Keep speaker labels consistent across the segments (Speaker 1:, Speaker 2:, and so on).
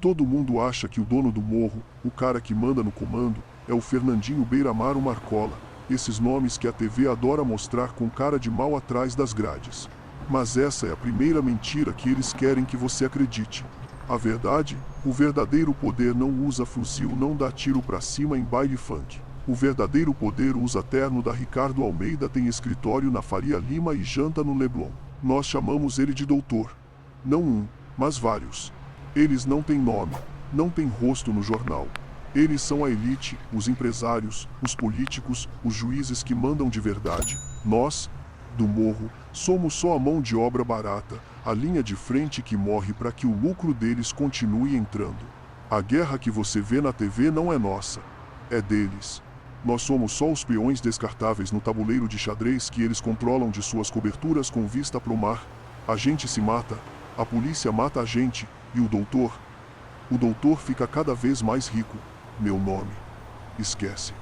Speaker 1: Todo mundo acha que o dono do morro, o cara que manda no comando, é o Fernandinho Beiramar ou Marcola, esses nomes que a TV adora mostrar com cara de mal atrás das grades. Mas essa é a primeira mentira que eles querem que você acredite. A verdade, o verdadeiro poder não usa fuzil, não dá tiro pra cima em baile funk. O verdadeiro poder usa terno da Ricardo Almeida, tem escritório na Faria Lima e janta no Leblon. Nós chamamos ele de doutor. Não um, mas vários. Eles não têm nome, não têm rosto no jornal. Eles são a elite, os empresários, os políticos, os juízes que mandam de verdade. Nós, do morro, somos só a mão de obra barata, a linha de frente que morre para que o lucro deles continue entrando. A guerra que você vê na TV não é nossa, é deles. Nós somos só os peões descartáveis no tabuleiro de xadrez que eles controlam de suas coberturas com vista pro mar. A gente se mata, a polícia mata a gente, e o doutor fica cada vez mais rico. Meu nome. Esquece.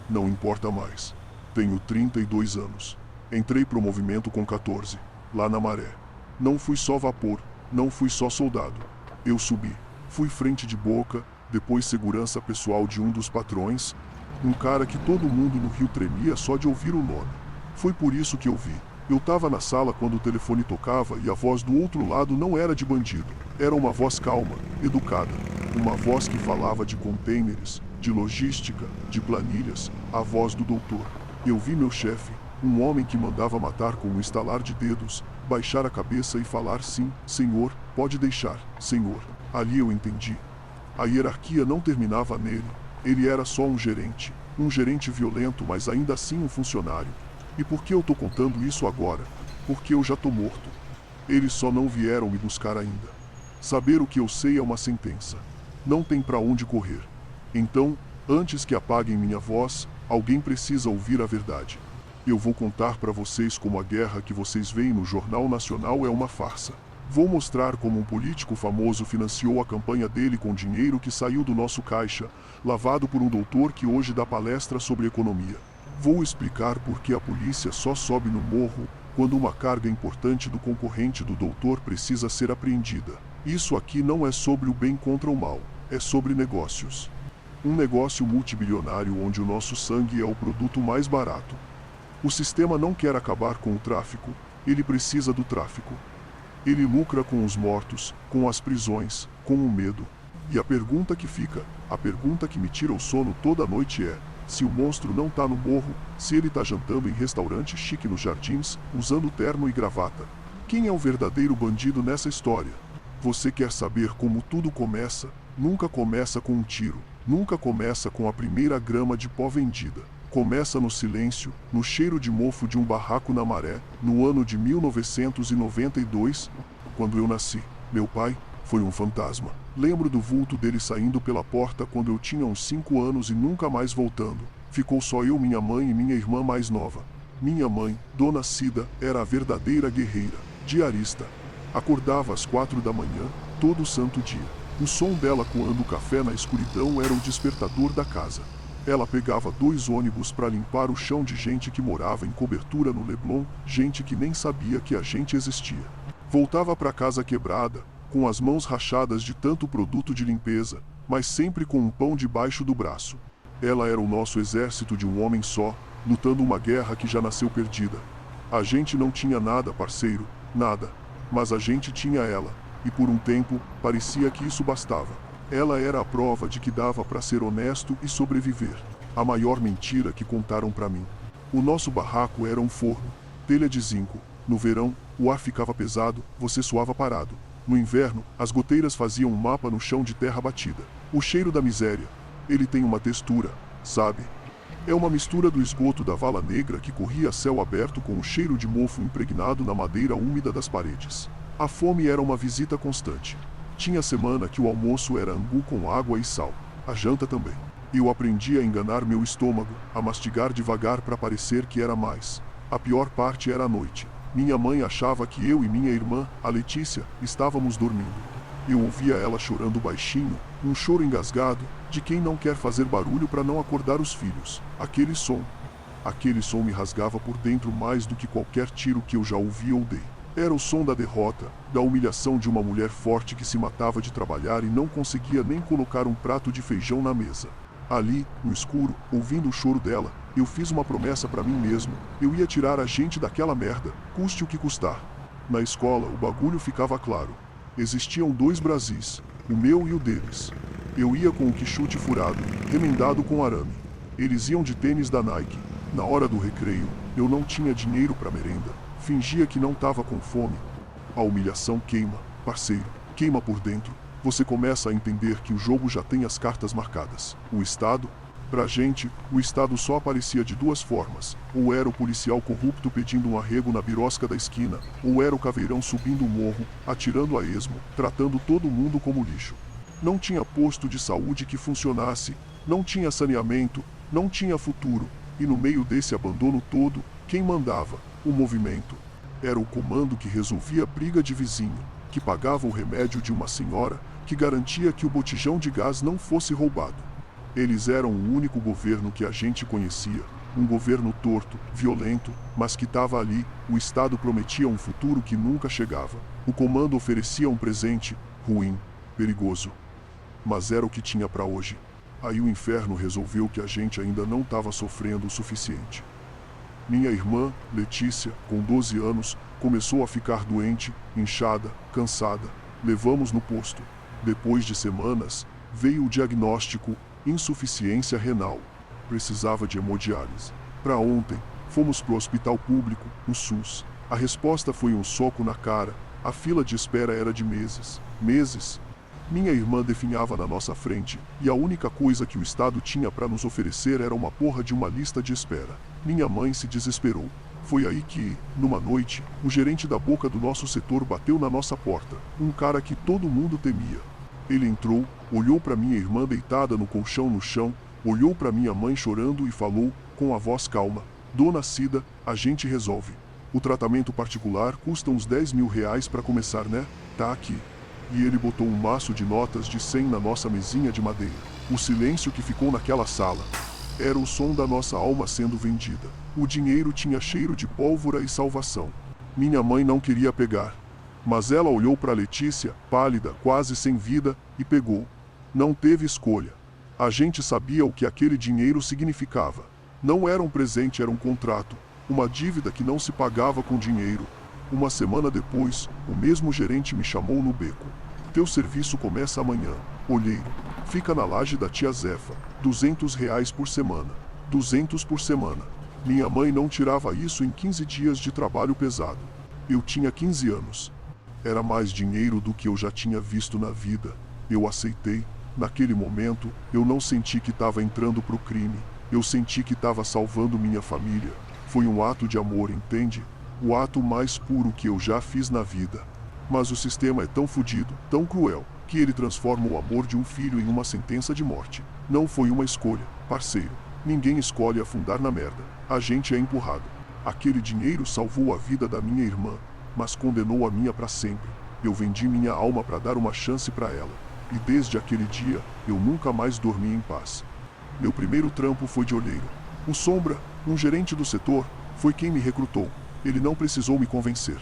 Speaker 1: Não importa mais. Tenho 32 anos. Entrei pro movimento com 14, lá na Maré. Não fui só vapor, não fui só soldado. Eu subi. Fui frente de boca, depois segurança pessoal de um dos patrões, um cara que todo mundo no Rio tremia só de ouvir o nome. Foi por isso que eu vi. Eu tava na sala quando o telefone tocava e a voz do outro lado não era de bandido. Era uma voz calma, educada. Uma voz que falava de containers, de logística, de planilhas. A voz do doutor. Eu vi meu chefe, um homem que mandava matar com um estalar de dedos, baixar a cabeça e falar sim, senhor, pode deixar, senhor. Ali eu entendi. A hierarquia não terminava nele. Ele era só um gerente violento, mas ainda assim um funcionário. E por que eu tô contando isso agora? Porque eu já tô morto. Eles só não vieram me buscar ainda. Saber o que eu sei é uma sentença. Não tem pra onde correr. Então, antes que apaguem minha voz, alguém precisa ouvir a verdade. Eu vou contar pra vocês como a guerra que vocês veem no Jornal Nacional é uma farsa. Vou mostrar como um político famoso financiou a campanha dele com dinheiro que saiu do nosso caixa, lavado por um doutor que hoje dá palestra sobre economia. Vou explicar por que a polícia só sobe no morro quando uma carga importante do concorrente do doutor precisa ser apreendida. Isso aqui não é sobre o bem contra o mal, é sobre negócios. Um negócio multibilionário onde o nosso sangue é o produto mais barato. O sistema não quer acabar com o tráfico, ele precisa do tráfico. Ele lucra com os mortos, com as prisões, com o medo. E a pergunta que fica, a pergunta que me tira o sono toda noite é: se o monstro não tá no morro, se ele tá jantando em restaurante chique nos Jardins, usando terno e gravata. Quem é o verdadeiro bandido nessa história? Você quer saber como tudo começa? Nunca começa com um tiro, nunca começa com a primeira grama de pó vendida. Começa no silêncio, no cheiro de mofo de um barraco na Maré, no ano de 1992, quando eu nasci. Meu pai foi um fantasma. Lembro do vulto dele saindo pela porta quando eu tinha uns 5 anos e nunca mais voltando. Ficou só eu, minha mãe e minha irmã mais nova. Minha mãe, Dona Cida, era a verdadeira guerreira, diarista. Acordava às 4 da manhã, todo santo dia. O som dela coando café na escuridão era o despertador da casa. Ela pegava 2 ônibus para limpar o chão de gente que morava em cobertura no Leblon, gente que nem sabia que a gente existia. Voltava para casa quebrada, com as mãos rachadas de tanto produto de limpeza, mas sempre com um pão debaixo do braço. Ela era o nosso exército de um homem só, lutando uma guerra que já nasceu perdida. A gente não tinha nada, parceiro, nada. Mas a gente tinha ela, e por um tempo, parecia que isso bastava. Ela era a prova de que dava para ser honesto e sobreviver. A maior mentira que contaram para mim. O nosso barraco era um forno, telha de zinco. No verão, o ar ficava pesado, você suava parado. No inverno, as goteiras faziam um mapa no chão de terra batida. O cheiro da miséria. Ele tem uma textura, sabe? É uma mistura do esgoto da vala negra que corria a céu aberto com o cheiro de mofo impregnado na madeira úmida das paredes. A fome era uma visita constante. Tinha semana que o almoço era angu com água e sal. A janta também. Eu aprendi a enganar meu estômago, a mastigar devagar para parecer que era mais. A pior parte era a noite. Minha mãe achava que eu e minha irmã, a Letícia, estávamos dormindo. Eu ouvia ela chorando baixinho, um choro engasgado, de quem não quer fazer barulho para não acordar os filhos. Aquele som me rasgava por dentro mais do que qualquer tiro que eu já ouvi ou dei. Era o som da derrota, da humilhação de uma mulher forte que se matava de trabalhar e não conseguia nem colocar um prato de feijão na mesa. Ali, no escuro, ouvindo o choro dela, eu fiz uma promessa para mim mesmo: eu ia tirar a gente daquela merda, custe o que custar. Na escola, o bagulho ficava claro. Existiam dois Brasis, o meu e o deles. Eu ia com o quichute furado, remendado com arame. Eles iam de tênis da Nike. Na hora do recreio, eu não tinha dinheiro para merenda. Fingia que não tava com fome. A humilhação queima, parceiro, queima por dentro. Você começa a entender que o jogo já tem as cartas marcadas. O Estado? Pra gente, o Estado só aparecia de duas formas. Ou era o policial corrupto pedindo um arrego na birosca da esquina, ou era o caveirão subindo o morro, atirando a esmo, tratando todo mundo como lixo. Não tinha posto de saúde que funcionasse, não tinha saneamento, não tinha futuro. E no meio desse abandono todo, quem mandava? O movimento. Era o comando que resolvia a briga de vizinho, que pagava o remédio de uma senhora, que garantia que o botijão de gás não fosse roubado. Eles eram o único governo que a gente conhecia, um governo torto, violento, mas que estava ali. O Estado prometia um futuro que nunca chegava. O comando oferecia um presente, ruim, perigoso. Mas era o que tinha para hoje. Aí o inferno resolveu que a gente ainda não estava sofrendo o suficiente. Minha irmã, Letícia, com 12 anos, começou a ficar doente, inchada, cansada. Levamos no posto. Depois de semanas, veio o diagnóstico: insuficiência renal. Precisava de hemodiálise. Para ontem, fomos pro hospital público, o SUS. A resposta foi um soco na cara. A fila de espera era de meses. Meses. Minha irmã definhava na nossa frente, e a única coisa que o Estado tinha para nos oferecer era uma porra de uma lista de espera. Minha mãe se desesperou. Foi aí que, numa noite, o gerente da boca do nosso setor bateu na nossa porta, um cara que todo mundo temia. Ele entrou, olhou para minha irmã deitada no colchão no chão, olhou para minha mãe chorando e falou, com a voz calma: Dona Cida, a gente resolve. O tratamento particular custa uns 10 mil reais para começar, né? Tá aqui. E ele botou um maço de notas de 100 na nossa mesinha de madeira. O silêncio que ficou naquela sala era o som da nossa alma sendo vendida. O dinheiro tinha cheiro de pólvora e salvação. Minha mãe não queria pegar. Mas ela olhou para Letícia, pálida, quase sem vida, e pegou. Não teve escolha. A gente sabia o que aquele dinheiro significava. Não era um presente, era um contrato. Uma dívida que não se pagava com dinheiro. Uma semana depois, o mesmo gerente me chamou no beco. Teu serviço começa amanhã. Olheiro. Fica na laje da tia Zefa. 200 reais por semana. 200 por semana. Minha mãe não tirava isso em 15 dias de trabalho pesado. Eu tinha 15 anos. Era mais dinheiro do que eu já tinha visto na vida. Eu aceitei. Naquele momento, eu não senti que estava entrando pro crime. Eu senti que estava salvando minha família. Foi um ato de amor, entende? O ato mais puro que eu já fiz na vida. Mas o sistema é tão fodido, tão cruel, que ele transforma o amor de um filho em uma sentença de morte. Não foi uma escolha, parceiro. Ninguém escolhe afundar na merda. A gente é empurrado. Aquele dinheiro salvou a vida da minha irmã, mas condenou a minha para sempre. Eu vendi minha alma para dar uma chance para ela. E desde aquele dia, eu nunca mais dormi em paz. Meu primeiro trampo foi de olheiro. O Sombra, um gerente do setor, foi quem me recrutou. Ele não precisou me convencer.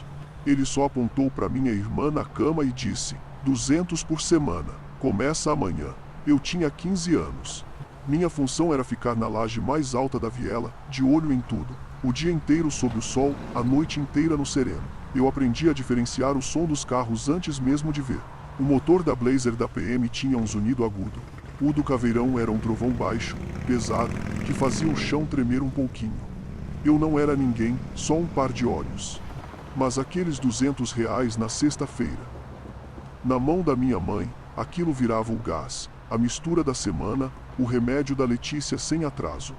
Speaker 1: Ele só apontou para minha irmã na cama e disse: 200 por semana. Começa amanhã. Eu tinha 15 anos. Minha função era ficar na laje mais alta da viela, de olho em tudo. O dia inteiro sob o sol, a noite inteira no sereno. Eu aprendi a diferenciar o som dos carros antes mesmo de ver. O motor da Blazer da PM tinha um zunido agudo. O do Caveirão era um trovão baixo, pesado, que fazia o chão tremer um pouquinho. Eu não era ninguém, só um par de olhos. Mas aqueles 200 reais na sexta-feira. Na mão da minha mãe, aquilo virava o gás, a mistura da semana, o remédio da Letícia sem atraso.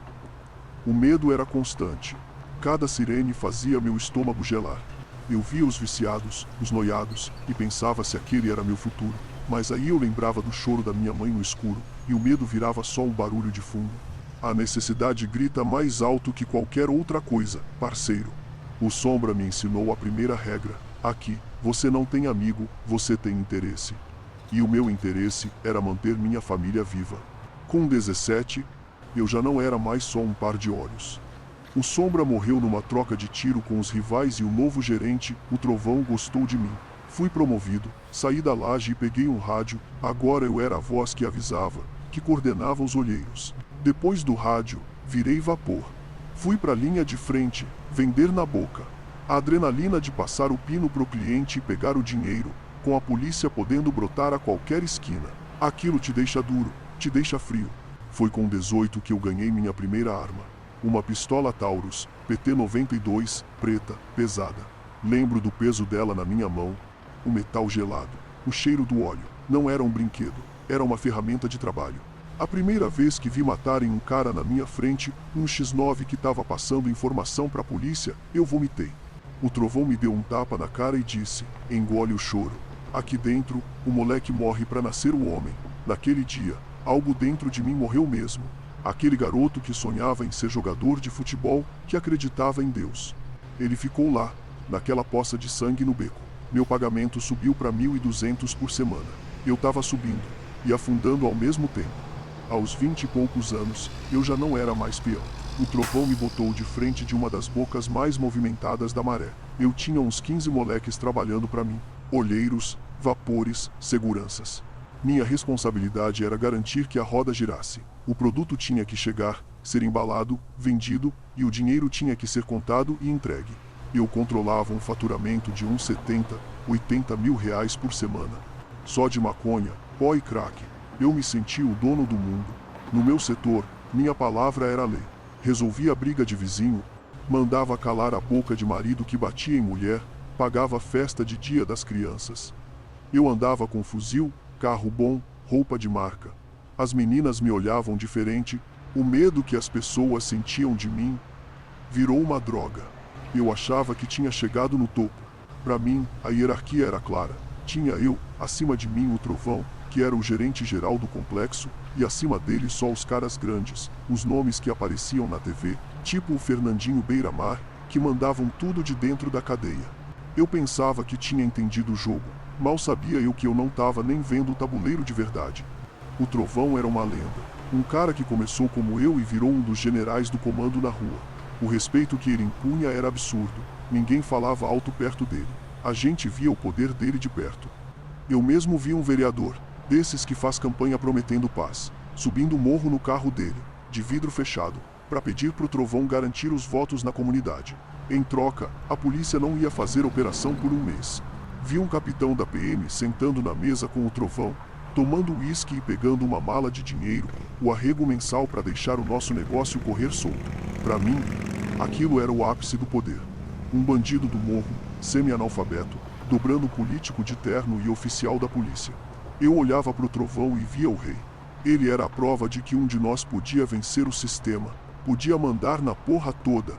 Speaker 1: O medo era constante. Cada sirene fazia meu estômago gelar. Eu via os viciados, os noiados, e pensava se aquele era meu futuro. Mas aí eu lembrava do choro da minha mãe no escuro, e o medo virava só um barulho de fundo. A necessidade grita mais alto que qualquer outra coisa, parceiro. O Sombra me ensinou a primeira regra. Aqui, você não tem amigo, você tem interesse. E o meu interesse era manter minha família viva. Com 17, eu já não era mais só um par de olhos. O Sombra morreu numa troca de tiro com os rivais e o novo gerente, o Trovão, gostou de mim. Fui promovido, saí da laje e peguei um rádio, agora eu era a voz que avisava, que coordenava os olheiros. Depois do rádio, virei vapor. Fui pra linha de frente, vender na boca. A adrenalina de passar o pino pro cliente e pegar o dinheiro, com a polícia podendo brotar a qualquer esquina. Aquilo te deixa duro, te deixa frio. Foi com 18 que eu ganhei minha primeira arma. Uma pistola Taurus, PT-92, preta, pesada. Lembro do peso dela na minha mão, o metal gelado, o cheiro do óleo. Não era um brinquedo, era uma ferramenta de trabalho. A primeira vez que vi matarem um cara na minha frente, um X9 que estava passando informação para a polícia, eu vomitei. O Trovão me deu um tapa na cara e disse: engole o choro. Aqui dentro, o moleque morre para nascer o homem. Naquele dia, algo dentro de mim morreu mesmo. Aquele garoto que sonhava em ser jogador de futebol, que acreditava em Deus. Ele ficou lá, naquela poça de sangue no beco. Meu pagamento subiu para 1.200 por semana. Eu estava subindo e afundando ao mesmo tempo. Aos 20 e poucos anos, eu já não era mais peão. O Trovão me botou de frente de uma das bocas mais movimentadas da maré. Eu tinha uns 15 moleques trabalhando para mim. Olheiros, vapores, seguranças. Minha responsabilidade era garantir que a roda girasse. O produto tinha que chegar, ser embalado, vendido, e o dinheiro tinha que ser contado e entregue. Eu controlava um faturamento de uns 70, 80 mil reais por semana. Só de maconha, pó e crack. Eu me sentia o dono do mundo. No meu setor, minha palavra era lei. Resolvia a briga de vizinho, mandava calar a boca de marido que batia em mulher, pagava festa de dia das crianças. Eu andava com fuzil, carro bom, roupa de marca. As meninas me olhavam diferente, o medo que as pessoas sentiam de mim virou uma droga. Eu achava que tinha chegado no topo. Para mim, a hierarquia era clara. Tinha eu, acima de mim o Trovão, que era o gerente geral do complexo, e acima dele só os caras grandes, os nomes que apareciam na TV, tipo o Fernandinho Beiramar, que mandavam tudo de dentro da cadeia. Eu pensava que tinha entendido o jogo, mal sabia eu que eu não estava nem vendo o tabuleiro de verdade. O Trovão era uma lenda, um cara que começou como eu e virou um dos generais do comando na rua. O respeito que ele impunha era absurdo, ninguém falava alto perto dele. A gente via o poder dele de perto. Eu mesmo vi um vereador, desses que faz campanha prometendo paz, subindo o morro no carro dele, de vidro fechado, para pedir pro Trovão garantir os votos na comunidade. Em troca, a polícia não ia fazer operação por um mês. Vi um capitão da PM sentando na mesa com o Trovão, tomando uísque e pegando uma mala de dinheiro, o arrego mensal para deixar o nosso negócio correr solto. Para mim, aquilo era o ápice do poder. Um bandido do morro, semi-analfabeto, dobrando político de terno e oficial da polícia. Eu olhava pro Trovão e via o rei. Ele era a prova de que um de nós podia vencer o sistema, podia mandar na porra toda.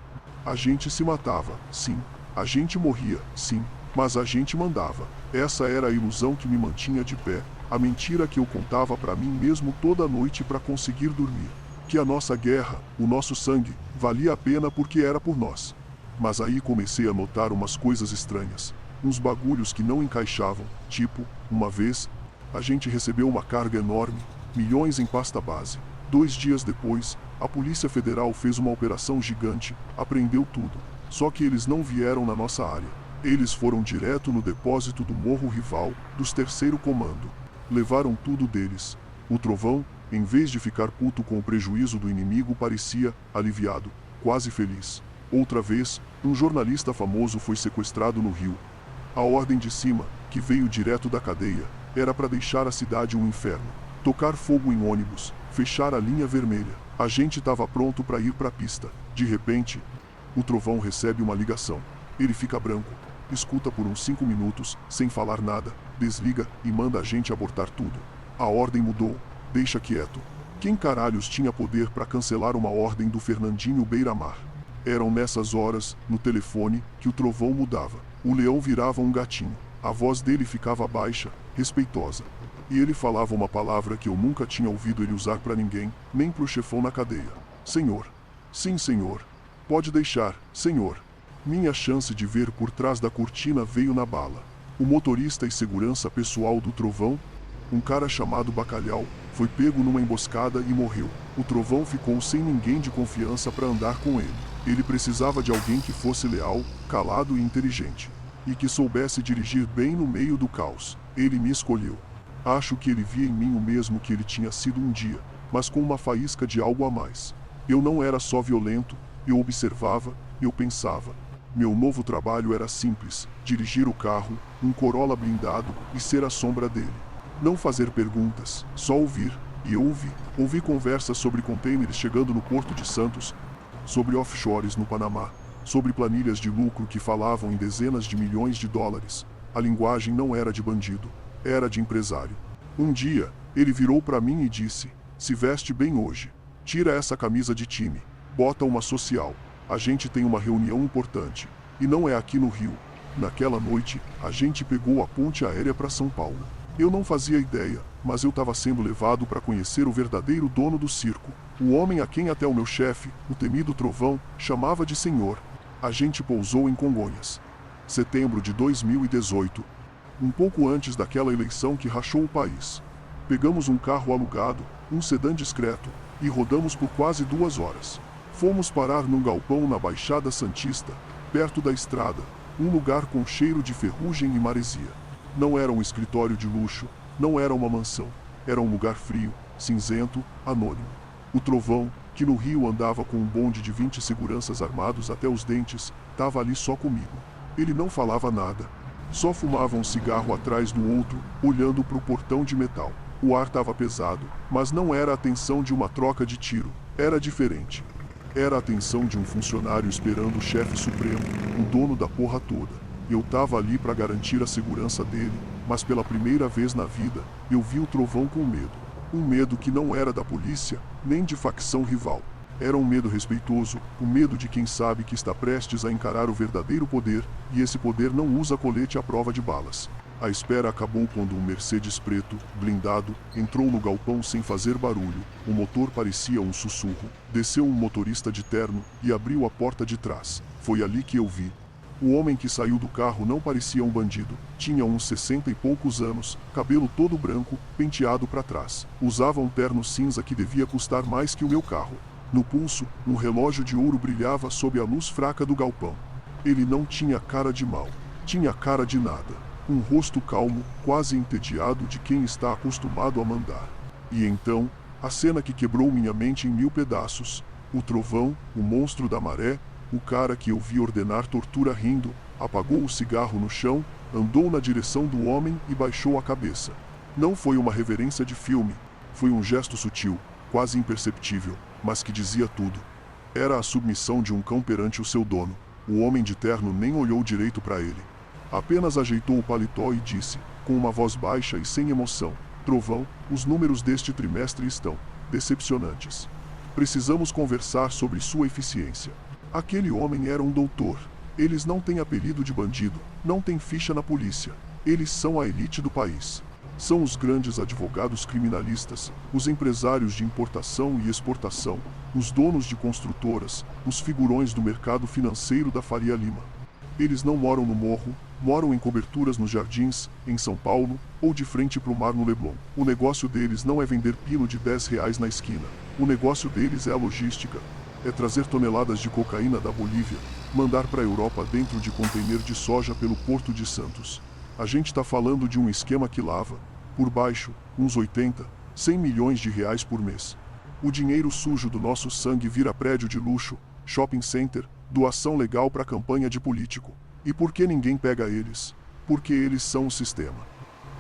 Speaker 1: A gente se matava, sim. A gente morria, sim. Mas a gente mandava. Essa era a ilusão que me mantinha de pé, a mentira que eu contava para mim mesmo toda noite para conseguir dormir. Que a nossa guerra, o nosso sangue, valia a pena porque era por nós. Mas aí comecei a notar umas coisas estranhas. Uns bagulhos que não encaixavam, tipo, uma vez, a gente recebeu uma carga enorme, milhões em pasta base. 2 dias depois, a Polícia Federal fez uma operação gigante, apreendeu tudo. Só que eles não vieram na nossa área. Eles foram direto no depósito do morro rival, dos terceiro comando. Levaram tudo deles. O Trovão, em vez de ficar puto com o prejuízo do inimigo, parecia aliviado, quase feliz. Outra vez, um jornalista famoso foi sequestrado no Rio. A ordem de cima, que veio direto da cadeia, era para deixar a cidade um inferno. Tocar fogo em ônibus, fechar a linha vermelha. A gente estava pronto para ir para a pista. De repente, o Trovão recebe uma ligação. Ele fica branco, escuta por uns 5 minutos, sem falar nada, desliga e manda a gente abortar tudo. A ordem mudou, deixa quieto. Quem caralhos tinha poder para cancelar uma ordem do Fernandinho Beiramar? Eram nessas horas, no telefone, que o Trovão mudava. O leão virava um gatinho. A voz dele ficava baixa, respeitosa. E ele falava uma palavra que eu nunca tinha ouvido ele usar para ninguém, nem pro chefão na cadeia. Senhor. Sim, senhor. Pode deixar, senhor. Minha chance de ver por trás da cortina veio na bala. O motorista e segurança pessoal do Trovão, um cara chamado Bacalhau, foi pego numa emboscada e morreu. O Trovão ficou sem ninguém de confiança para andar com ele. Ele precisava de alguém que fosse leal, calado e inteligente. E que soubesse dirigir bem no meio do caos. Ele me escolheu. Acho que ele via em mim o mesmo que ele tinha sido um dia, mas com uma faísca de algo a mais. Eu não era só violento, eu observava, eu pensava. Meu novo trabalho era simples: dirigir o carro, um Corolla blindado, e ser a sombra dele. Não fazer perguntas, só ouvir. E eu ouvi. Ouvi conversas sobre containers chegando no Porto de Santos, sobre offshores no Panamá, sobre planilhas de lucro que falavam em dezenas de milhões de dólares. A linguagem não era de bandido, era de empresário. Um dia, ele virou para mim e disse: "Se veste bem hoje. Tira essa camisa de time. Bota uma social. A gente tem uma reunião importante. E não é aqui no Rio." Naquela noite, a gente pegou a ponte aérea para São Paulo. Eu não fazia ideia, mas eu estava sendo levado para conhecer o verdadeiro dono do circo, o homem a quem até o meu chefe, o temido Trovão, chamava de senhor. A gente pousou em Congonhas. Setembro de 2018. Um pouco antes daquela eleição que rachou o país. Pegamos um carro alugado, um sedã discreto, e rodamos por quase 2 horas. Fomos parar num galpão na Baixada Santista, perto da estrada, um lugar com cheiro de ferrugem e maresia. Não era um escritório de luxo, não era uma mansão. Era um lugar frio, cinzento, anônimo. O Trovão, que no Rio andava com um bonde de 20 seguranças armados até os dentes, estava ali só comigo. Ele não falava nada. Só fumava um cigarro atrás do outro, olhando para o portão de metal. O ar estava pesado, mas não era a tensão de uma troca de tiro. Era diferente. Era a tensão de um funcionário esperando o chefe supremo, o dono da porra toda. Eu tava ali para garantir a segurança dele, mas pela primeira vez na vida, eu vi o Trovão com medo. Um medo que não era da polícia, nem de facção rival. Era um medo respeitoso, o medo de quem sabe que está prestes a encarar o verdadeiro poder, e esse poder não usa colete à prova de balas. A espera acabou quando um Mercedes preto, blindado, entrou no galpão sem fazer barulho. O motor parecia um sussurro. Desceu um motorista de terno e abriu a porta de trás. Foi ali que eu vi. O homem que saiu do carro não parecia um bandido. Tinha uns 60 e poucos anos, cabelo todo branco, penteado para trás. Usava um terno cinza que devia custar mais que o meu carro. No pulso, um relógio de ouro brilhava sob a luz fraca do galpão. Ele não tinha cara de mal. Tinha cara de nada. Um rosto calmo, quase entediado de quem está acostumado a mandar. E então, a cena que quebrou minha mente em 1000 pedaços. O Trovão, o monstro da maré, o cara que eu vi ordenar tortura rindo, apagou o cigarro no chão, andou na direção do homem e baixou a cabeça. Não foi uma reverência de filme, foi um gesto sutil, quase imperceptível, mas que dizia tudo. Era a submissão de um cão perante o seu dono. O homem de terno nem olhou direito para ele. Apenas ajeitou o paletó e disse, com uma voz baixa e sem emoção: "Trovão, os números deste trimestre estão decepcionantes. Precisamos conversar sobre sua eficiência." Aquele homem era um doutor. Eles não têm apelido de bandido, não têm ficha na polícia. Eles são a elite do país. São os grandes advogados criminalistas, os empresários de importação e exportação, os donos de construtoras, os figurões do mercado financeiro da Faria Lima. Eles não moram no morro, moram em coberturas nos jardins, em São Paulo, ou de frente para o mar no Leblon. O negócio deles não é vender pino de R$ 10 na esquina. O negócio deles é a logística. É trazer toneladas de cocaína da Bolívia, mandar para a Europa dentro de container de soja pelo Porto de Santos. A gente está falando de um esquema que lava, por baixo, uns 80, 100 milhões de reais por mês. O dinheiro sujo do nosso sangue vira prédio de luxo, shopping center, doação legal para campanha de político. E por que ninguém pega eles? Porque eles são o sistema.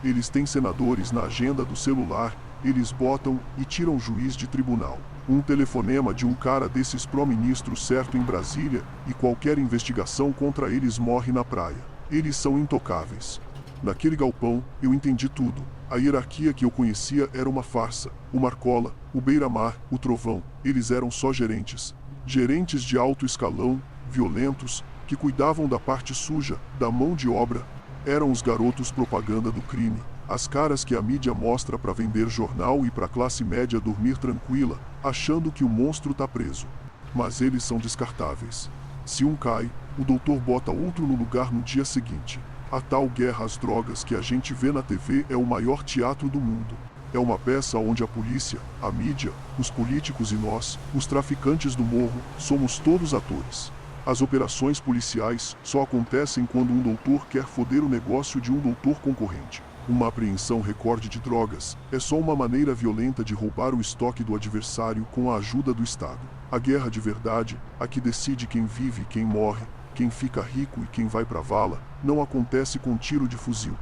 Speaker 1: Eles têm senadores na agenda do celular, eles botam e tiram juiz de tribunal. Um telefonema de um cara desses pró-ministros certo em Brasília, e qualquer investigação contra eles morre na praia. Eles são intocáveis. Naquele galpão, eu entendi tudo. A hierarquia que eu conhecia era uma farsa. O Marcola, o Beira-Mar, o Trovão, eles eram só gerentes. Gerentes de alto escalão, violentos, que cuidavam da parte suja, da mão de obra. Eram os garotos propaganda do crime. As caras que a mídia mostra para vender jornal e para a classe média dormir tranquila, achando que o monstro tá preso. Mas eles são descartáveis. Se um cai, o doutor bota outro no lugar no dia seguinte. A tal guerra às drogas que a gente vê na TV é o maior teatro do mundo. É uma peça onde a polícia, a mídia, os políticos e nós, os traficantes do morro, somos todos atores. As operações policiais só acontecem quando um doutor quer foder o negócio de um doutor concorrente. Uma apreensão recorde de drogas é só uma maneira violenta de roubar o estoque do adversário com a ajuda do Estado. A guerra de verdade, a que decide quem vive e quem morre, quem fica rico e quem vai pra vala, não acontece com tiro de fuzil.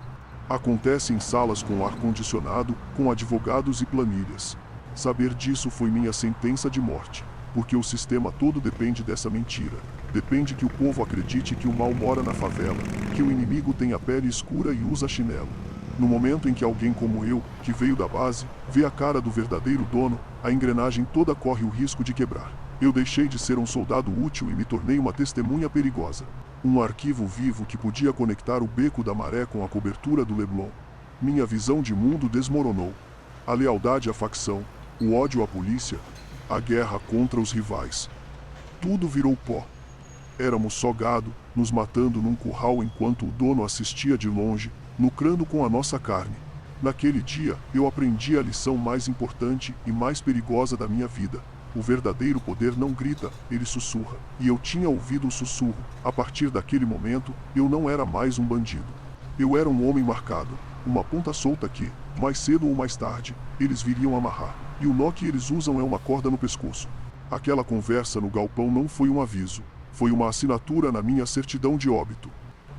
Speaker 1: Acontece em salas com ar-condicionado, com advogados e planilhas. Saber disso foi minha sentença de morte, porque o sistema todo depende dessa mentira. Depende que o povo acredite que o mal mora na favela, que o inimigo tem a pele escura e usa chinelo. No momento em que alguém como eu, que veio da base, vê a cara do verdadeiro dono, a engrenagem toda corre o risco de quebrar. Eu deixei de ser um soldado útil e me tornei uma testemunha perigosa. Um arquivo vivo que podia conectar o beco da Maré com a cobertura do Leblon. Minha visão de mundo desmoronou. A lealdade à facção, o ódio à polícia, a guerra contra os rivais. Tudo virou pó. Éramos só gado, nos matando num curral enquanto o dono assistia de longe, lucrando com a nossa carne. Naquele dia, eu aprendi a lição mais importante e mais perigosa da minha vida. O verdadeiro poder não grita, ele sussurra. E eu tinha ouvido o sussurro. A partir daquele momento, eu não era mais um bandido. Eu era um homem marcado, uma ponta solta que, mais cedo ou mais tarde, eles viriam amarrar. E o nó que eles usam é uma corda no pescoço. Aquela conversa no galpão não foi um aviso. Foi uma assinatura na minha certidão de óbito.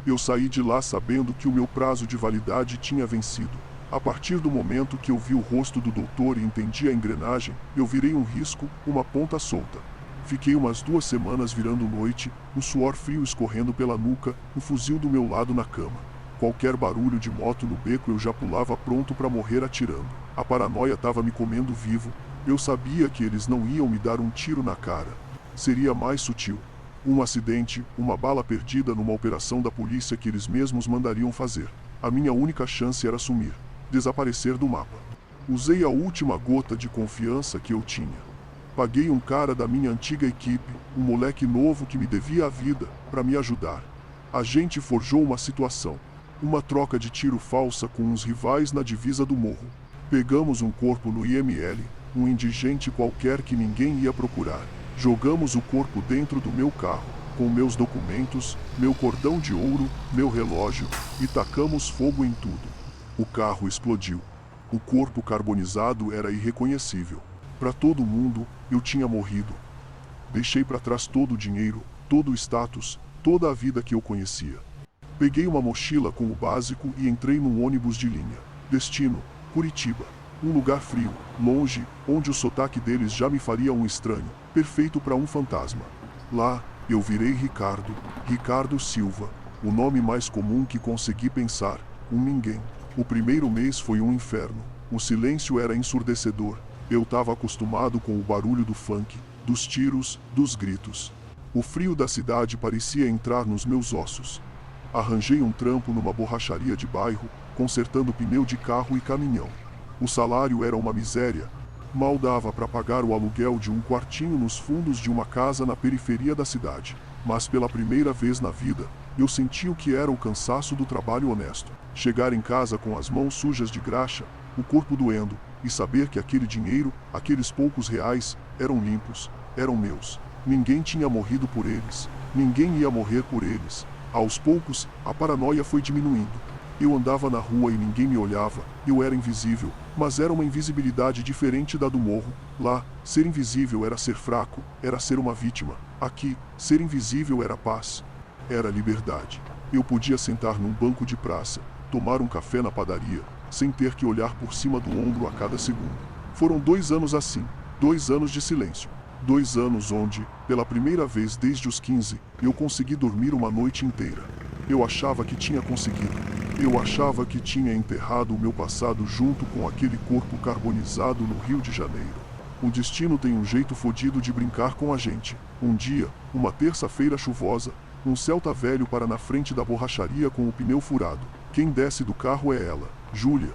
Speaker 1: Eu saí de lá sabendo que o meu prazo de validade tinha vencido. A partir do momento que eu vi o rosto do doutor e entendi a engrenagem, eu virei um risco, uma ponta solta. Fiquei umas 2 semanas virando noite, um suor frio escorrendo pela nuca, um fuzil do meu lado na cama. Qualquer barulho de moto no beco eu já pulava pronto para morrer atirando. A paranoia estava me comendo vivo. Eu sabia que eles não iam me dar um tiro na cara. Seria mais sutil. Um acidente, uma bala perdida numa operação da polícia que eles mesmos mandariam fazer. A minha única chance era sumir, desaparecer do mapa. Usei a última gota de confiança que eu tinha. Paguei um cara da minha antiga equipe, um moleque novo que me devia a vida, para me ajudar. A gente forjou uma situação. Uma troca de tiro falsa com uns rivais na divisa do morro. Pegamos um corpo no IML, um indigente qualquer que ninguém ia procurar. Jogamos o corpo dentro do meu carro, com meus documentos, meu cordão de ouro, meu relógio, e tacamos fogo em tudo. O carro explodiu. O corpo carbonizado era irreconhecível. Para todo mundo, eu tinha morrido. Deixei para trás todo o dinheiro, todo o status, toda a vida que eu conhecia. Peguei uma mochila com o básico e entrei num ônibus de linha. Destino, Curitiba. Um lugar frio, longe, onde o sotaque deles já me faria um estranho, perfeito para um fantasma. Lá, eu virei Ricardo Silva, o nome mais comum que consegui pensar, um ninguém. O primeiro mês foi um inferno. O silêncio era ensurdecedor. Eu estava acostumado com o barulho do funk, dos tiros, dos gritos. O frio da cidade parecia entrar nos meus ossos. Arranjei um trampo numa borracharia de bairro, consertando pneu de carro e caminhão. O salário era uma miséria. Mal dava para pagar o aluguel de um quartinho nos fundos de uma casa na periferia da cidade. Mas pela primeira vez na vida, eu senti o que era o cansaço do trabalho honesto. Chegar em casa com as mãos sujas de graxa, o corpo doendo, e saber que aquele dinheiro, aqueles poucos reais, eram limpos, eram meus. Ninguém tinha morrido por eles. Ninguém ia morrer por eles. Aos poucos, a paranoia foi diminuindo. Eu andava na rua e ninguém me olhava, eu era invisível, mas era uma invisibilidade diferente da do morro. Lá, ser invisível era ser fraco, era ser uma vítima. Aqui, ser invisível era paz, era liberdade. Eu podia sentar num banco de praça, tomar um café na padaria, sem ter que olhar por cima do ombro a cada segundo. Foram 2 anos assim, 2 anos de silêncio. 2 anos onde, pela primeira vez desde os 15, eu consegui dormir uma noite inteira. Eu achava que tinha conseguido. Eu achava que tinha enterrado o meu passado junto com aquele corpo carbonizado no Rio de Janeiro. O destino tem um jeito fodido de brincar com a gente. Um dia, uma terça-feira chuvosa, um Celta velho para na frente da borracharia com o pneu furado. Quem desce do carro é ela, Júlia.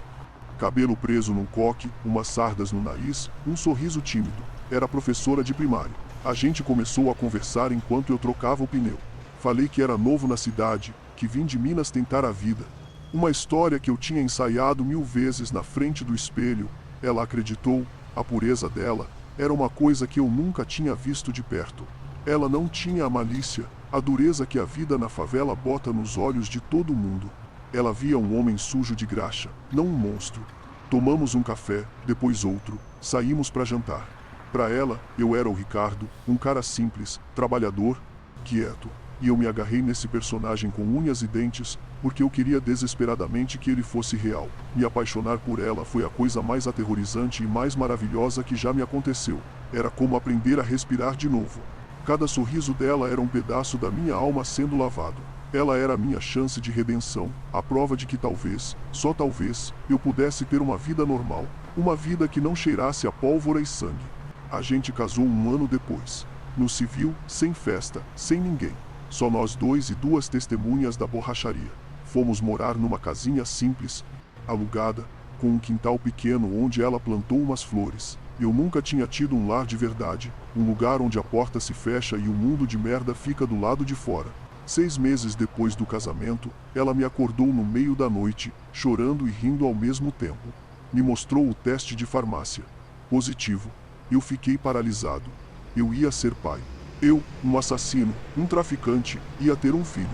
Speaker 1: Cabelo preso num coque, umas sardas no nariz, um sorriso tímido. Era professora de primário. A gente começou a conversar enquanto eu trocava o pneu. Falei que era novo na cidade, que vim de Minas tentar a vida. Uma história que eu tinha ensaiado 1000 vezes na frente do espelho, Ela acreditou, a pureza dela era uma coisa que eu nunca tinha visto de perto. Ela não tinha a malícia, a dureza que a vida na favela bota nos olhos de todo mundo. Ela via um homem sujo de graxa, não um monstro. Tomamos um café, depois outro, saímos para jantar. Para ela, eu era o Ricardo, um cara simples, trabalhador, quieto. E eu me agarrei nesse personagem com unhas e dentes, porque eu queria desesperadamente que ele fosse real. Me apaixonar por ela foi a coisa mais aterrorizante e mais maravilhosa que já me aconteceu. Era como aprender a respirar de novo. Cada sorriso dela era um pedaço da minha alma sendo lavado. Ela era a minha chance de redenção, a prova de que talvez, só talvez, eu pudesse ter uma vida normal. Uma vida que não cheirasse a pólvora e sangue. A gente casou um ano depois. No civil, sem festa, sem ninguém. Só nós dois e duas testemunhas da borracharia. Fomos morar numa casinha simples, alugada, com um quintal pequeno onde ela plantou umas flores. Eu nunca tinha tido um lar de verdade, um lugar onde a porta se fecha e o mundo de merda fica do lado de fora. 6 meses depois do casamento, ela me acordou no meio da noite, chorando e rindo ao mesmo tempo. Me mostrou o teste de farmácia. Positivo. Eu fiquei paralisado. Eu ia ser pai. Eu, um assassino, um traficante, ia ter um filho.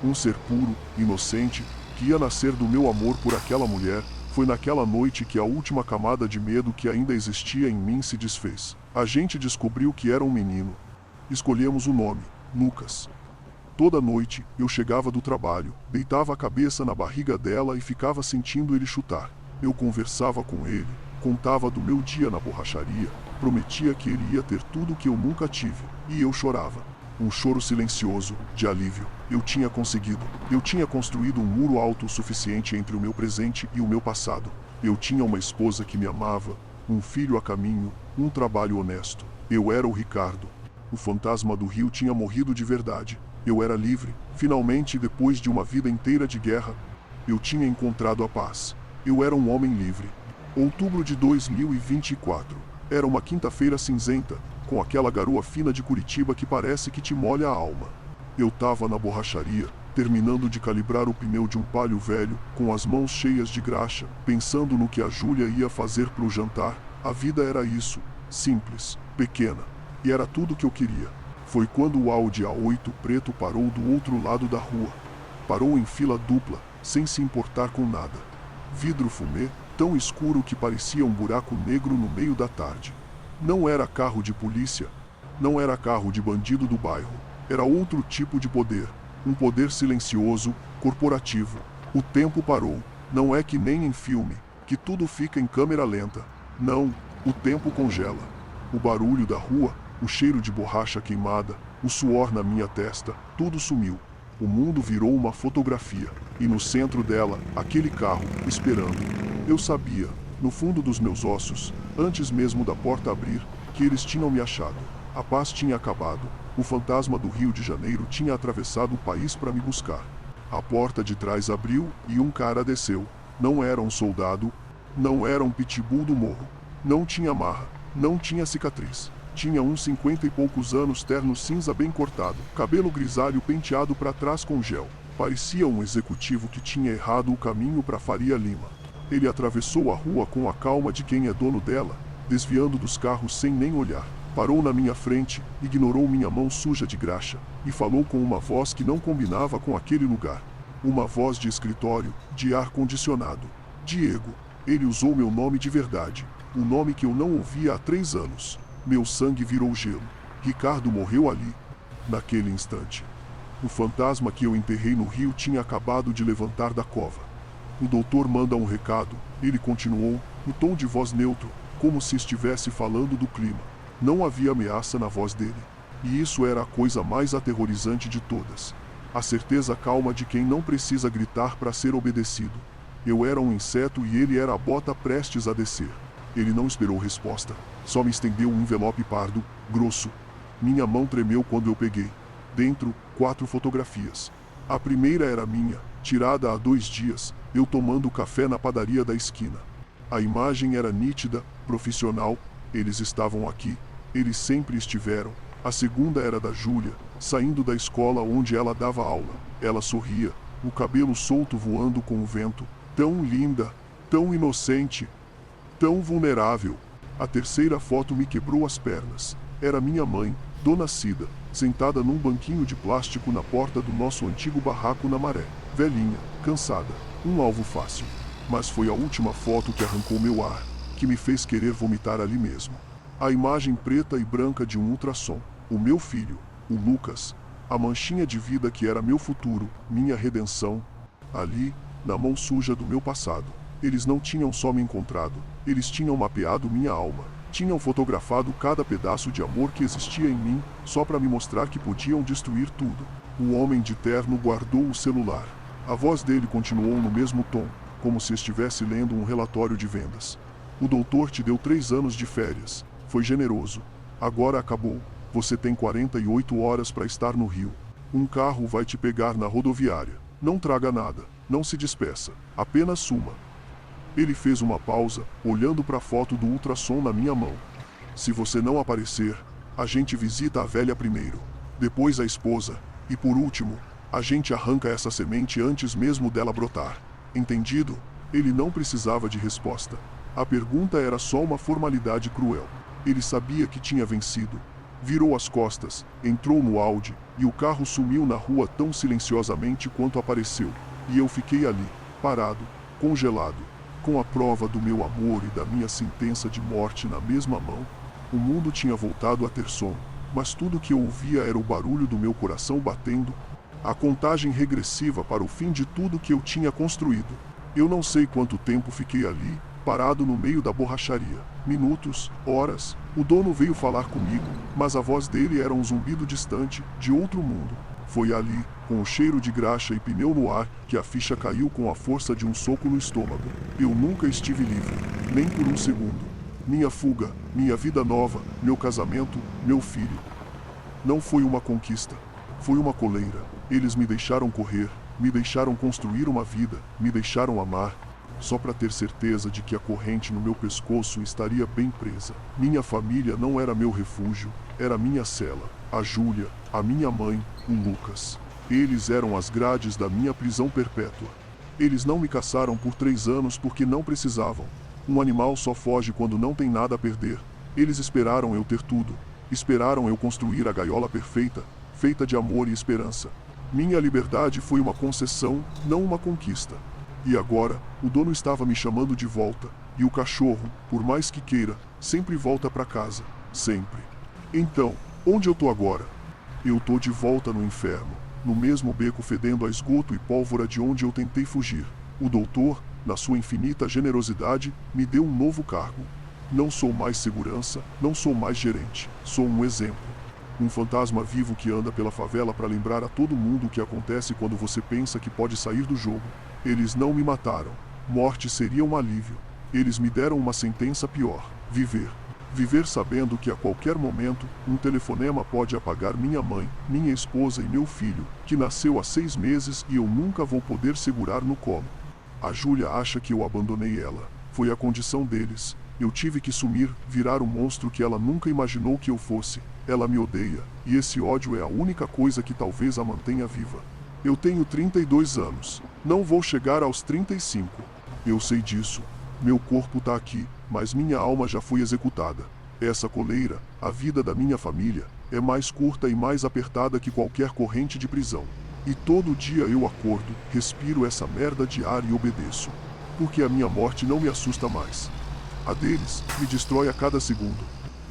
Speaker 1: Um ser puro, inocente, que ia nascer do meu amor por aquela mulher. Foi naquela noite que a última camada de medo que ainda existia em mim se desfez. A gente descobriu que era um menino. Escolhemos o nome, Lucas. Toda noite, eu chegava do trabalho, deitava a cabeça na barriga dela e ficava sentindo ele chutar. Eu conversava com ele, contava do meu dia na borracharia, prometia que ele ia ter tudo que eu nunca tive, e eu chorava. Um choro silencioso, de alívio. Eu tinha conseguido. Eu tinha construído um muro alto o suficiente entre o meu presente e o meu passado. Eu tinha uma esposa que me amava, um filho a caminho, um trabalho honesto. Eu era o Ricardo. O fantasma do Rio tinha morrido de verdade. Eu era livre. Finalmente, depois de uma vida inteira de guerra, eu tinha encontrado a paz. Eu era um homem livre. Outubro de 2024. Era uma quinta-feira cinzenta, com aquela garoa fina de Curitiba que parece que te molha a alma. Eu tava na borracharia, terminando de calibrar o pneu de um Palio velho, com as mãos cheias de graxa, pensando no que a Júlia ia fazer pro jantar. A vida era isso, simples, pequena, e era tudo que eu queria. Foi quando o Audi A8 preto parou do outro lado da rua. Parou em fila dupla, sem se importar com nada. Vidro fumê, tão escuro que parecia um buraco negro no meio da tarde. Não era carro de polícia, não era carro de bandido do bairro. Era outro tipo de poder, um poder silencioso, corporativo. O tempo parou. Não é que nem em filme, que tudo fica em câmera lenta. Não, o tempo congela. O barulho da rua, o cheiro de borracha queimada, o suor na minha testa, tudo sumiu. O mundo virou uma fotografia, e no centro dela, aquele carro, esperando. Eu sabia, no fundo dos meus ossos, antes mesmo da porta abrir, que eles tinham me achado. A paz tinha acabado. O fantasma do Rio de Janeiro tinha atravessado o país para me buscar. A porta de trás abriu e um cara desceu. Não era um soldado, não era um pitbull do morro. Não tinha marra, não tinha cicatriz. Tinha uns 50 e poucos anos, terno cinza bem cortado, cabelo grisalho penteado para trás com gel. Parecia um executivo que tinha errado o caminho para Faria Lima. Ele atravessou a rua com a calma de quem é dono dela, desviando dos carros sem nem olhar. Parou na minha frente, ignorou minha mão suja de graxa, e falou com uma voz que não combinava com aquele lugar. Uma voz de escritório, de ar-condicionado. Diego. Ele usou meu nome de verdade, um nome que eu não ouvia há 3 anos. Meu sangue virou gelo. Ricardo morreu ali, naquele instante. O fantasma que eu enterrei no rio tinha acabado de levantar da cova. O doutor manda um recado, ele continuou, no tom de voz neutro, como se estivesse falando do clima. Não havia ameaça na voz dele. E isso era a coisa mais aterrorizante de todas. A certeza calma de quem não precisa gritar para ser obedecido. Eu era um inseto e ele era a bota prestes a descer. Ele não esperou resposta. Só me estendeu um envelope pardo, grosso. Minha mão tremeu quando eu peguei. Dentro, 4 fotografias. A primeira era minha, tirada há 2 dias, eu tomando café na padaria da esquina. A imagem era nítida, profissional. Eles estavam aqui. Eles sempre estiveram. A segunda era da Júlia, saindo da escola onde ela dava aula. Ela sorria, o cabelo solto voando com o vento. Tão linda, tão inocente, Tão vulnerável. A terceira foto me quebrou as pernas. Era minha mãe, Dona Cida, sentada num banquinho de plástico na porta do nosso antigo barraco na Maré. Velhinha, cansada, um alvo fácil. Mas foi a última foto que arrancou meu ar, que me fez querer vomitar ali mesmo. A imagem preta e branca de um ultrassom. O meu filho, o Lucas. A manchinha de vida que era meu futuro, minha redenção. Ali, na mão suja do meu passado. Eles não tinham só me encontrado, eles tinham mapeado minha alma. Tinham fotografado cada pedaço de amor que existia em mim, só para me mostrar que podiam destruir tudo. O homem de terno guardou o celular. A voz dele continuou no mesmo tom, como se estivesse lendo um relatório de vendas. O doutor te deu 3 anos de férias. Foi generoso. Agora acabou. Você tem 48 horas para estar no Rio. Um carro vai te pegar na rodoviária. Não traga nada. Não se despeça. Apenas suma. Ele fez uma pausa, olhando para a foto do ultrassom na minha mão. Se você não aparecer, a gente visita a velha primeiro, depois a esposa, e por último, a gente arranca essa semente antes mesmo dela brotar. Entendido? Ele não precisava de resposta. A pergunta era só uma formalidade cruel. Ele sabia que tinha vencido. Virou as costas, entrou no Audi, e o carro sumiu na rua tão silenciosamente quanto apareceu. E eu fiquei ali, parado, congelado, com a prova do meu amor e da minha sentença de morte na mesma mão. O mundo tinha voltado a ter som, mas tudo que eu ouvia era o barulho do meu coração batendo, a contagem regressiva para o fim de tudo que eu tinha construído. Eu não sei quanto tempo fiquei ali, parado no meio da borracharia. Minutos, horas. O dono veio falar comigo, mas a voz dele era um zumbido distante, de outro mundo. Foi ali, com o cheiro de graxa e pneu no ar, que a ficha caiu com a força de um soco no estômago. Eu nunca estive livre, nem por um segundo. Minha fuga, minha vida nova, meu casamento, meu filho. Não foi uma conquista, foi uma coleira. Eles me deixaram correr, me deixaram construir uma vida, me deixaram amar, só para ter certeza de que a corrente no meu pescoço estaria bem presa. Minha família não era meu refúgio, era minha cela. A Júlia, a minha mãe, o Lucas. Eles eram as grades da minha prisão perpétua. Eles não me caçaram por 3 anos porque não precisavam. Um animal só foge quando não tem nada a perder. Eles esperaram eu ter tudo. Esperaram eu construir a gaiola perfeita, feita de amor e esperança. Minha liberdade foi uma concessão, não uma conquista. E agora, o dono estava me chamando de volta. E o cachorro, por mais que queira, sempre volta para casa. Sempre. Então, onde eu tô agora? Eu tô de volta no inferno, no mesmo beco fedendo a esgoto e pólvora de onde eu tentei fugir. O doutor, na sua infinita generosidade, me deu um novo cargo. Não sou mais segurança, não sou mais gerente, sou um exemplo. Um fantasma vivo que anda pela favela para lembrar a todo mundo o que acontece quando você pensa que pode sair do jogo. Eles não me mataram. Morte seria um alívio. Eles me deram uma sentença pior: viver. Viver sabendo que a qualquer momento, um telefonema pode apagar minha mãe, minha esposa e meu filho, que nasceu há 6 meses e eu nunca vou poder segurar no colo. A Júlia acha que eu abandonei ela. Foi a condição deles. Eu tive que sumir, virar o monstro que ela nunca imaginou que eu fosse. Ela me odeia, e esse ódio é a única coisa que talvez a mantenha viva. Eu tenho 32 anos. Não vou chegar aos 35. Eu sei disso. Meu corpo tá aqui, mas minha alma já foi executada. Essa coleira, a vida da minha família, é mais curta e mais apertada que qualquer corrente de prisão. E todo dia eu acordo, respiro essa merda de ar e obedeço. Porque a minha morte não me assusta mais. A deles me destrói a cada segundo.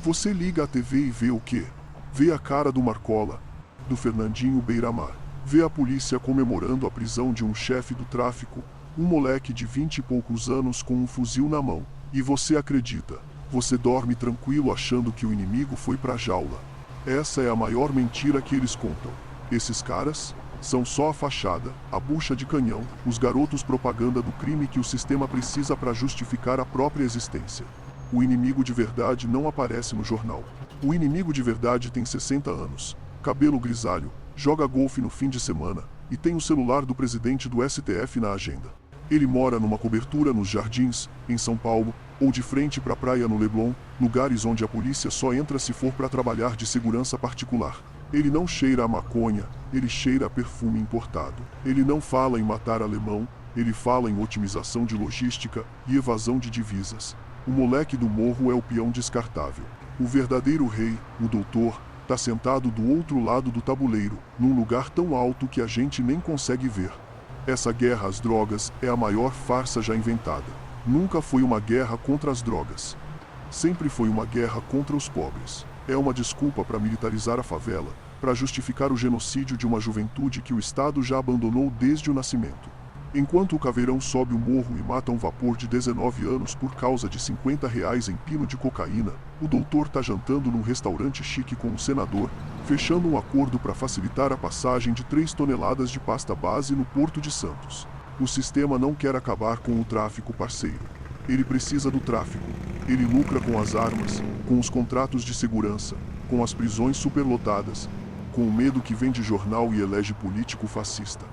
Speaker 1: Você liga a TV e vê o quê? Vê a cara do Marcola, do Fernandinho Beiramar. Vê a polícia comemorando a prisão de um chefe do tráfico, um moleque de 20 e poucos anos com um fuzil na mão. E você acredita. Você dorme tranquilo achando que o inimigo foi pra jaula. Essa é a maior mentira que eles contam. Esses caras são só a fachada, a bucha de canhão, os garotos propaganda do crime que o sistema precisa para justificar a própria existência. O inimigo de verdade não aparece no jornal. O inimigo de verdade tem 60 anos, cabelo grisalho, joga golfe no fim de semana e tem o celular do presidente do STF na agenda. Ele mora numa cobertura nos Jardins, em São Paulo, ou de frente para a praia no Leblon, lugares onde a polícia só entra se for para trabalhar de segurança particular. Ele não cheira a maconha, ele cheira a perfume importado. Ele não fala em matar alemão, ele fala em otimização de logística e evasão de divisas. O moleque do morro é o peão descartável. O verdadeiro rei, o doutor, tá sentado do outro lado do tabuleiro, num lugar tão alto que a gente nem consegue ver. Essa guerra às drogas é a maior farsa já inventada. Nunca foi uma guerra contra as drogas. Sempre foi uma guerra contra os pobres. É uma desculpa para militarizar a favela, para justificar o genocídio de uma juventude que o Estado já abandonou desde o nascimento. Enquanto o caveirão sobe o morro e mata um vapor de 19 anos por causa de R$ 50 em pino de cocaína, o doutor tá jantando num restaurante chique com o senador, fechando um acordo para facilitar a passagem de 3 toneladas de pasta base no Porto de Santos. O sistema não quer acabar com o tráfico, parceiro. Ele precisa do tráfico. Ele lucra com as armas, com os contratos de segurança, com as prisões superlotadas, com o medo que vem de jornal e elege político fascista.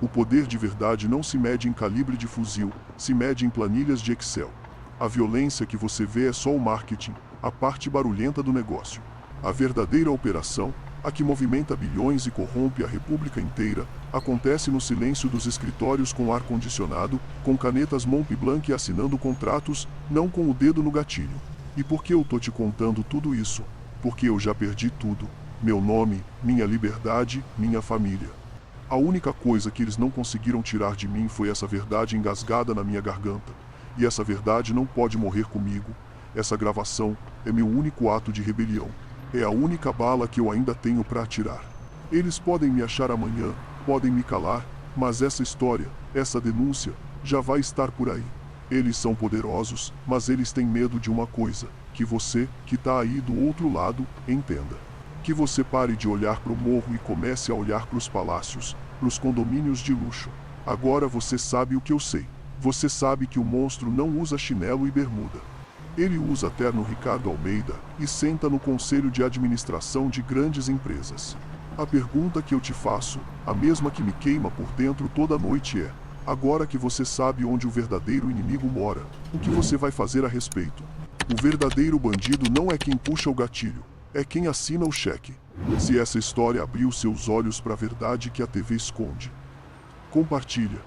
Speaker 1: O poder de verdade não se mede em calibre de fuzil, se mede em planilhas de Excel. A violência que você vê é só o marketing, a parte barulhenta do negócio. A verdadeira operação, a que movimenta bilhões e corrompe a república inteira, acontece no silêncio dos escritórios com ar-condicionado, com canetas Montblanc assinando contratos, não com o dedo no gatilho. E por que eu tô te contando tudo isso? Porque eu já perdi tudo. Meu nome, minha liberdade, minha família. A única coisa que eles não conseguiram tirar de mim foi essa verdade engasgada na minha garganta. E essa verdade não pode morrer comigo. Essa gravação é meu único ato de rebelião. É a única bala que eu ainda tenho para atirar. Eles podem me achar amanhã, podem me calar, mas essa história, essa denúncia, já vai estar por aí. Eles são poderosos, mas eles têm medo de uma coisa, que você, que tá aí do outro lado, entenda. Que você pare de olhar para o morro e comece a olhar para os palácios, para os condomínios de luxo. Agora você sabe o que eu sei. Você sabe que o monstro não usa chinelo e bermuda. Ele usa terno Ricardo Almeida e senta no conselho de administração de grandes empresas. A pergunta que eu te faço, a mesma que me queima por dentro toda noite é: agora que você sabe onde o verdadeiro inimigo mora, o que você vai fazer a respeito? O verdadeiro bandido não é quem puxa o gatilho, é quem assina o cheque. Se essa história abriu seus olhos para a verdade que a TV esconde, compartilha.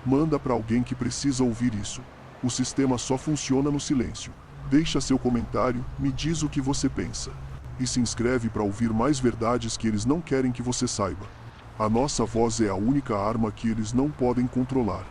Speaker 1: Manda para alguém que precisa ouvir isso. O sistema só funciona no silêncio. Deixa seu comentário, me diz o que você pensa. E se inscreve para ouvir mais verdades que eles não querem que você saiba. A nossa voz é a única arma que eles não podem controlar.